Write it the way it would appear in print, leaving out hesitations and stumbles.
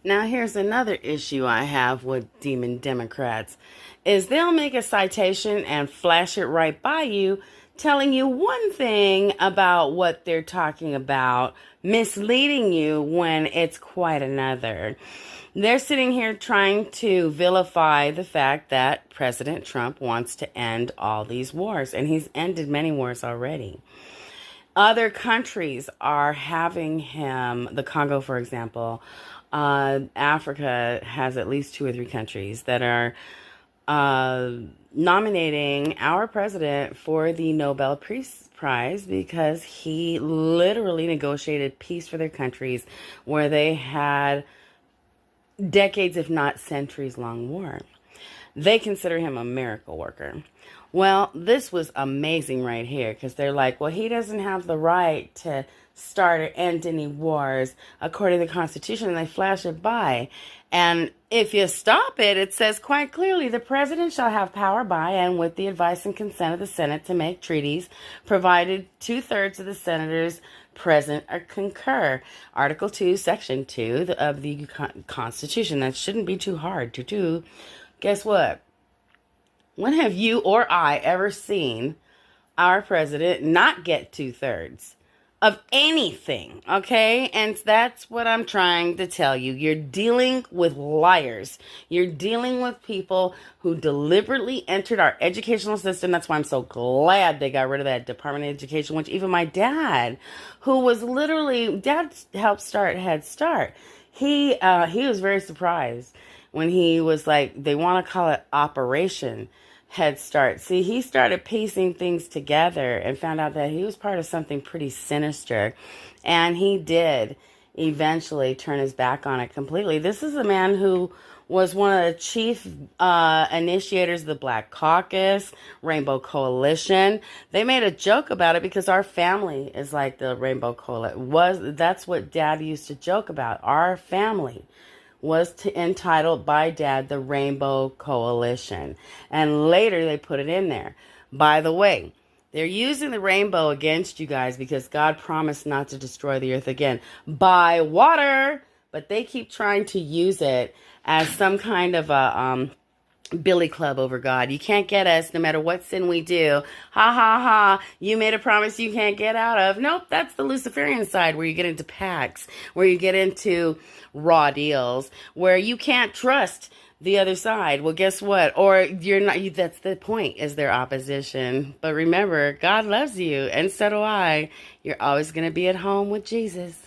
Now, here's another issue I have with demon Democrats is they'll make a citation and flash it right by you, telling you one thing about what they're talking about, misleading you when it's quite another. They're sitting here trying to vilify the fact that President Trump wants to end all these wars, and he's ended many wars already. Other countries are having him, the Congo, for example. Africa has at least two or three countries that are uh, nominating our president for the Nobel Peace Prize because he literally negotiated peace for their countries where they had decades, if not centuries long war. They consider him a miracle worker. Well, this was amazing right here because they're like, well, he doesn't have the right to start or end any wars according to the Constitution, and they flash it by. And if you stop it, it says quite clearly the president shall have power by and with the advice and consent of the Senate to make treaties, provided two-thirds of the senators present or concur. Article 2, Section 2 of the Constitution. That shouldn't be too hard to do. Guess what? When have you or I ever seen our president not get two-thirds of anything? Okay? And that's what I'm trying to tell you. You're dealing with liars. You're dealing with people who deliberately entered our educational system. That's why I'm so glad they got rid of that Department of Education, which even my dad, who was literally, dad helped start Head Start. He was very surprised when he was like, they want to call it Operation Head Start. See, he started piecing things together and found out that he was part of something pretty sinister. And he did eventually turn his back on it completely. This is a man who was one of the chief initiators of the Black Caucus, Rainbow Coalition. They made a joke about it because our family is like the Rainbow Coalition. That's what Dad used to joke about. Our family was entitled by Dad the Rainbow Coalition. And later they put it in there. By the way, they're using the rainbow against you guys because God promised not to destroy the earth again by water. But they keep trying to use it as some kind of a billy club over God. You can't get us no matter what sin we do. Ha ha ha. You made a promise you can't get out of. Nope, that's the Luciferian side where you get into pacts, where you get into raw deals, where you can't trust the other side. Well, guess what? Or you're not, that's the point, is their opposition. But remember, God loves you, and so do I. You're always going to be at home with Jesus.